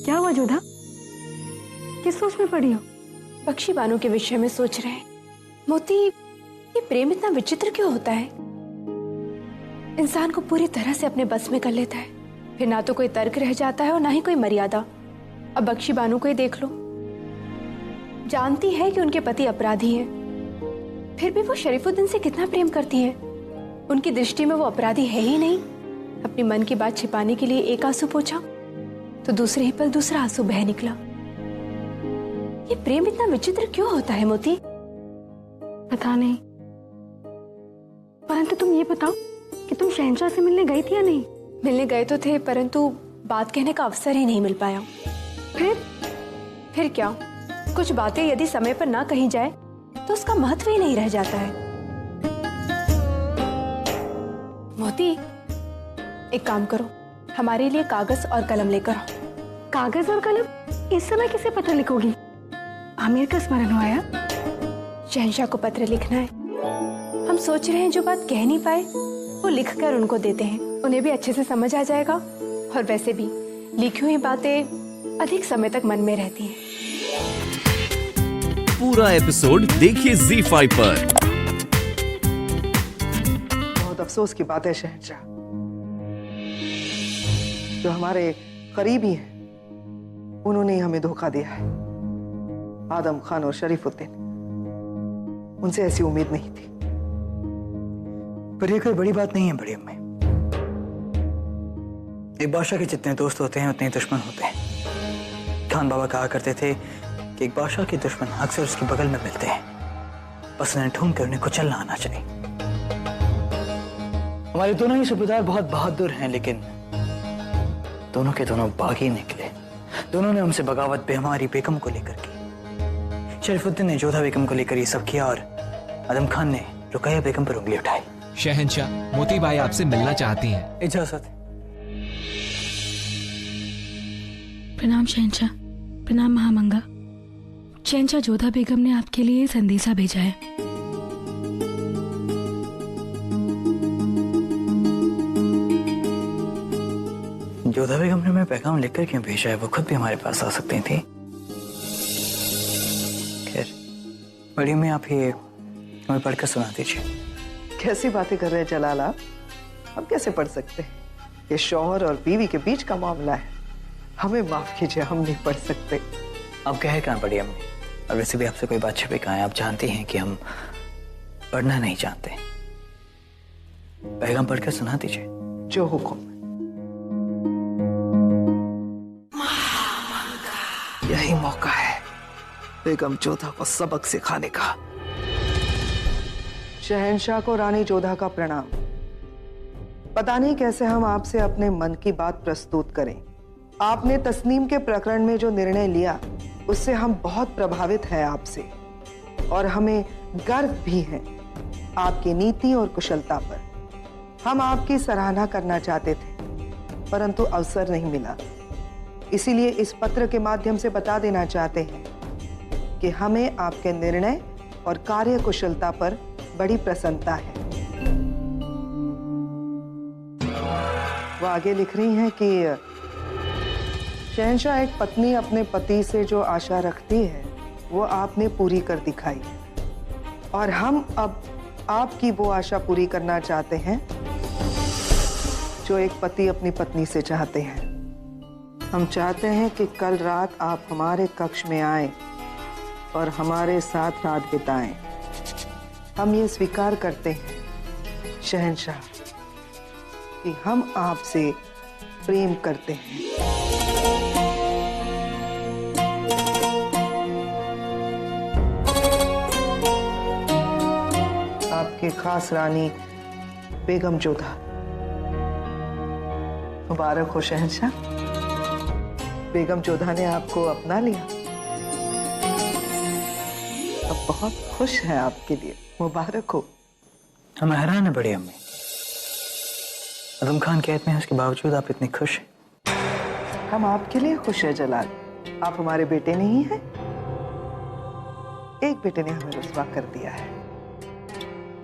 क्या हुआ जोधा? किस सोच में पड़ी हो? बख्शी बानो के विषय में सोच रहे हैं। मोती, ये प्रेम इतना विचित्र क्यों होता है? इंसान को पूरी तरह से अपने बस में कर लेता है, फिर ना तो कोई तर्क रह जाता है और ना ही कोई मर्यादा। अब बख्शी बानो को ही देख लो, जानती है कि उनके पति अपराधी हैं, फिर भी वो शरीफुद्दीन से कितना प्रेम करती है। उनकी दृष्टि में वो अपराधी है ही नहीं। अपनी मन की बात छिपाने के लिए एक आंसू पोंछा तो दूसरे ही पल दूसरा आंसू बह निकला। ये प्रेम इतना विचित्र क्यों होता है मोती? पता नहीं, परंतु तुम ये बताओ कि तुम शहंशाह से मिलने गई थी या नहीं? मिलने गए तो थे, परंतु बात कहने का अवसर ही नहीं मिल पाया। फिर क्या, कुछ बातें यदि समय पर ना कही जाए तो उसका महत्व ही नहीं रह जाता है। मोती, एक काम करो, हमारे लिए कागज और कलम लेकर आओ। कागज और कलम? इस समय किसे पत्र लिखोगी? आमिर का स्मरण हो आया? शहंशाह को पत्र लिखना है। हम सोच रहे हैं जो बात कह नहीं पाए वो लिखकर उनको देते हैं, उन्हें भी अच्छे से समझ आ जाएगा। और वैसे भी लिखी हुई बातें अधिक समय तक मन में रहती हैं। पूरा एपिसोड देखिए ZEE5 पर। बहुत अफसोस की बात है शहंशाह, जो हमारे करीबी हैं उन्होंने ही हमें धोखा दिया है। आदम खान और शरीफुद्दीन, उनसे ऐसी उम्मीद नहीं थी। पर ये कोई बड़ी बात नहीं है बड़ी अम्मी। एक बादशाह के जितने दोस्त होते हैं उतने ही दुश्मन होते हैं। खान बाबा कहा करते थे कि एक बादशाह के दुश्मन अक्सर उसके बगल में मिलते हैं, बस उन्हें ढूंढ कर उन्हें कुचलना आना चाहिए। हमारे दोनों ही सूबेदार बहुत बहादुर हैं, लेकिन दोनों के दोनों बागी निकले। दोनों ने हमसे बगावत भी हमारी बेगम को लेकर की। शरीफुद्दीन ने जोधा बेगम को लेकर ये सब किया और आदम खान ने रुकैया बेगम पर उंगली उठाई। शहंशाह, मोती बाई आपसे मिलना चाहती हैं। इजाजत। प्रणाम शहंशाह। प्रणाम महामंगा। शहंशाह, जोधा बेगम ने आपके लिए संदेशा भेजा है। जोधा बेगम ने हमें पैगाम लिखकर क्यों भेजा है? वो खुद भी हमारे पास आ सकती थी। खैर, बड़ी में आप ही हमें पढ़कर सुना दीजिए। कैसी बातें कर रहे हैं जलाल आप? हम कैसे पढ़ सकते हैं? ये शौहर और बीवी के बीच का मामला है, हमें माफ कीजिए, हम नहीं पढ़ सकते। आप कहे कहाँ बड़ी अम्मी? और वैसे भी आपसे कोई बात छिपी कहाँ है? आप जानती हैं कि हम पढ़ना नहीं जानते। पैगाम पढ़कर सुना दीजिए। जो हुक्म। यही मौका है बेगम जोधा को सबक सिखाने का। शहंशाह को रानी जोधा का प्रणाम। पता नहीं कैसे हम आपसे अपने मन की बात प्रस्तुत करें। आपने तस्नीम के प्रकरण में जो निर्णय लिया उससे हम बहुत प्रभावित हैं आपसे, और हमें गर्व भी है आपकी नीति और कुशलता पर। हम आपकी सराहना करना चाहते थे, परंतु अवसर नहीं मिला। इसीलिए इस पत्र के माध्यम से बता देना चाहते हैं कि हमें आपके निर्णय और कार्य कुशलता पर बड़ी प्रसन्नता है। वो आगे लिख रही हैं कि शहंशाह, एक पत्नी अपने पति से जो आशा रखती है वो आपने पूरी कर दिखाई, और हम अब आपकी वो आशा पूरी करना चाहते हैं जो एक पति अपनी पत्नी से चाहते हैं। हम चाहते हैं कि कल रात आप हमारे कक्ष में आए और हमारे साथ रात बिताएं। हम ये स्वीकार करते हैं शहंशाह कि हम आपसे प्रेम करते हैं। आपके खास रानी बेगम जोधा। मुबारक हो शहंशाह, बेगम जोधा ने आपको अपना लिया। अब बहुत खुश हैं आपके लिए, मुबारक हो। हम हैरान है बड़ी अम्मी, आदम खान के इतने उसके बावजूद आप इतनी खुश हैं। हम आपके लिए खुश हैं जलाल। आप हमारे बेटे नहीं हैं। एक बेटे ने हमें रुस्वा कर दिया है,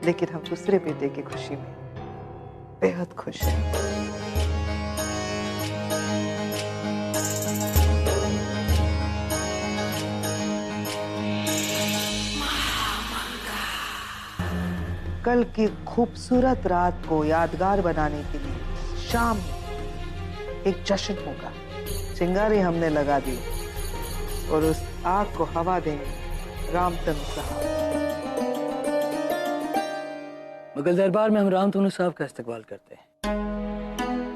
लेकिन हम दूसरे बेटे की खुशी में बेहद खुश हैं। कल की खूबसूरत रात को यादगार बनाने के लिए शाम एक जश्न होगा। चिंगारी हमने लगा दी और उस आग को हवा देंगे रामतनु साहब। मुगल दरबार में हम रामतनु साहब का इस्तकबाल करते हैं।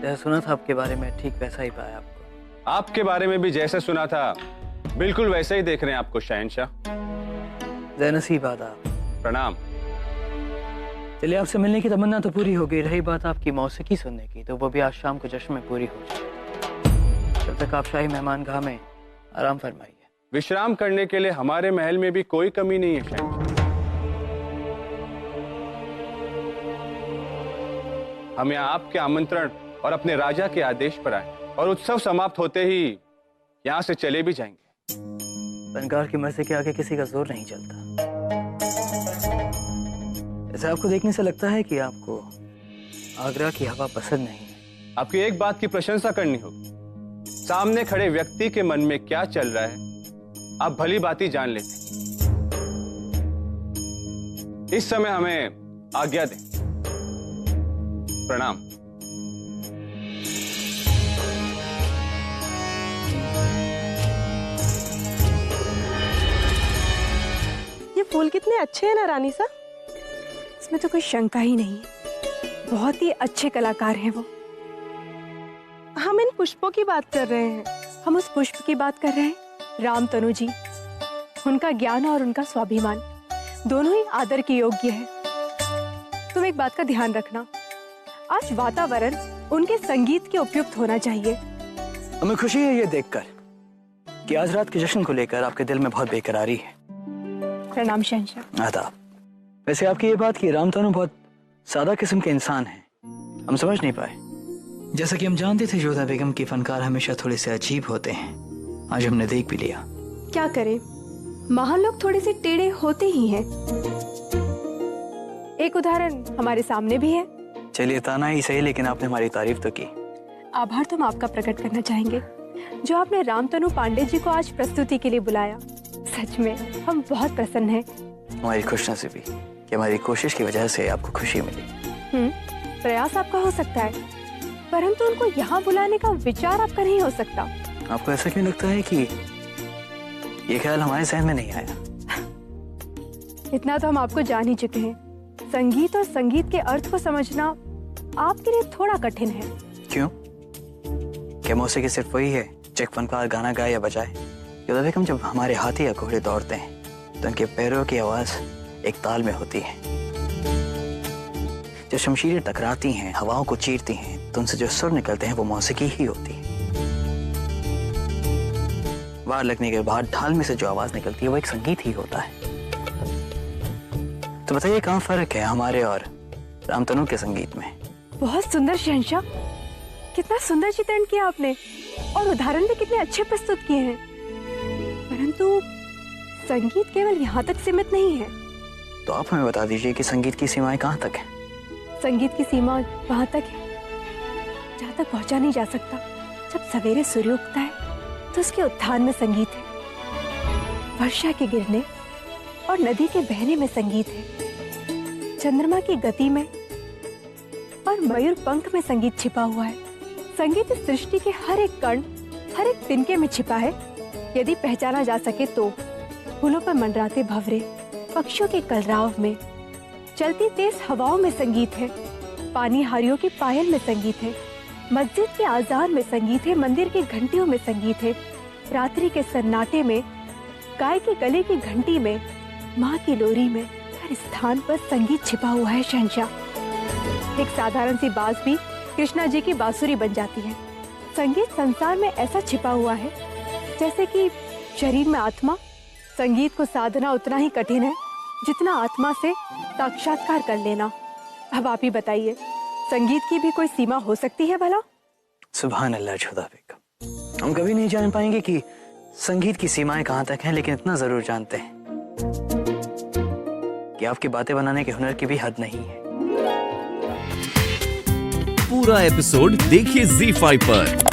जैसा सुना था आपके बारे में ठीक वैसा ही पाया आपको। आपके बारे में भी जैसा सुना था बिल्कुल वैसे ही देख रहे हैं आपको शहंशाह। ज़ैनसीब आदाब। प्रणाम। चलिए, आपसे मिलने की तमन्ना तो पूरी हो गई। रही बात आपकी मौसीकी सुनने की, तो वो भी आज शाम को जश्न में पूरी हो जाए। तब तक आप शाही मेहमान गाह में आराम फरमाइए। विश्राम करने के लिए हमारे महल में भी कोई कमी नहीं है शहंशाह। हम यहाँ आपके आमंत्रण और अपने राजा के आदेश पर आए और उत्सव समाप्त होते ही यहाँ से चले भी जाएंगे। फनकार की मर्जी के आगे किसी का जोर नहीं चलता। ऐसा आपको देखने से लगता है कि आपको आगरा की हवा पसंद नहीं है। आपकी एक बात की प्रशंसा करनी होगी। सामने खड़े व्यक्ति के मन में क्या चल रहा है आप भली बात जान लेते। इस समय हमें आज्ञा दें। प्रणाम। ये फूल कितने अच्छे हैं ना रानी साहब। इसमें तो कोई शंका ही नहीं है, बहुत ही अच्छे कलाकार हैं वो। हम इन पुष्पों की बात कर रहे हैं। हम उस पुष्प की बात कर रहे हैं रामतनु जी। उनका ज्ञान और उनका स्वाभिमान दोनों ही आदर के योग्य है। तुम एक बात का ध्यान रखना, आज वातावरण उनके संगीत के उपयुक्त होना चाहिए। हमें खुशी है ये देखकर कि आज रात के जश्न को लेकर आपके दिल में बहुत बेकरारी है। प्रणाम शहंशाह। आदाब। वैसे आपकी ये बात कि रामतनु बहुत सादा किस्म के इंसान हैं, हम समझ नहीं पाए। जैसा कि हम जानते थे जोधा बेगम की फनकार हमेशा थोड़े से अजीब होते हैं, आज हमने देख भी लिया। क्या करें, महान लोग थोड़े से टेढ़े होते ही हैं। एक उदाहरण हमारे सामने भी है। चलिए, ताना ही सही, लेकिन आपने हमारी तारीफ तो की। आभार तुम आपका प्रकट करना चाहेंगे जो आपने रामतनु पांडे जी को आज प्रस्तुति के लिए बुलाया। सच में हम बहुत प्रसन्न हैं। हमारी खुशनसीबी कि हमारी कोशिश की वजह से आपको खुशी मिली। प्रयास आपका हो सकता है, परंतु उनको यहाँ बुलाने का विचार आपका नहीं हो सकता। आपको ऐसा क्यों लगता है कि ये ख्याल हमारे जहन में नहीं आया? इतना तो हम आपको जान ही चुके हैं, संगीत और संगीत के अर्थ को समझना आपके लिए थोड़ा कठिन है। क्यों? क्या मौसीकी सिर्फ वही है जो एक फनकार गाना गाए या बजाए? जोधा बेगम, जब हमारे हाथी या घोड़े दौड़ते हैं तो उनके पैरों की आवाज एक ताल में होती है। जब शमशीरें टकराती हैं, हवाओं को चीरती हैं, तो उनसे जो सुर निकलते हैं वो मौसीकी ही होती है। वार लगने के बाद ढाल में से जो आवाज निकलती है वो एक संगीत ही होता है। तो बताइए, कहाँ फर्क है हमारे और रामतनु के संगीत में? बहुत सुंदर शहंशाह, कितना सुंदर चित्रण किया आपने और उदाहरण भी कितने अच्छे प्रस्तुत किए हैं। परंतु संगीत केवल यहाँ तक सीमित नहीं है। तो आप हमें बता दीजिए कि संगीत की सीमाएं कहाँ तक हैं? संगीत की सीमा वहां तक है जहाँ तक पहुंचा नहीं जा सकता। जब सवेरे सूर्य उगता है तो उसके उत्थान में संगीत है, वर्षा के गिरने और नदी के बहने में संगीत है, चंद्रमा की गति में और मयूर पंख में संगीत छिपा हुआ है। संगीत इस सृष्टि के हर एक कण, हर एक तिनके में छिपा है। यदि पहचाना जा सके तो फूलों पर मंडराते भंवरे, पक्षियों के कलरव में, चलती तेज हवाओं में संगीत है, पानी हारियों की पायल में संगीत है, मस्जिद के आजान में संगीत है, मंदिर की घंटियों में संगीत है, रात्रि के सन्नाटे में, गाय के गले की घंटी में, माँ की लोरी में, हर स्थान पर संगीत छिपा हुआ है शहंशाह। एक साधारण सी बाज भी कृष्णा जी की बांसुरी बन जाती है। संगीत संसार में ऐसा छिपा हुआ है जैसे कि शरीर में आत्मा। संगीत को साधना उतना ही कठिन है जितना आत्मा से साक्षात्कार कर लेना। अब आप ही बताइए, संगीत की भी कोई सीमा हो सकती है भला? सुभान अल्लाह जोधा बेगम, हम कभी नहीं जान पाएंगे कि संगीत की सीमाएं कहाँ तक हैं, लेकिन इतना जरूर जानते हैं कि आपकी बातें बनाने के हुनर की भी हद नहीं है। पूरा एपिसोड देखिए ZEE5 पर।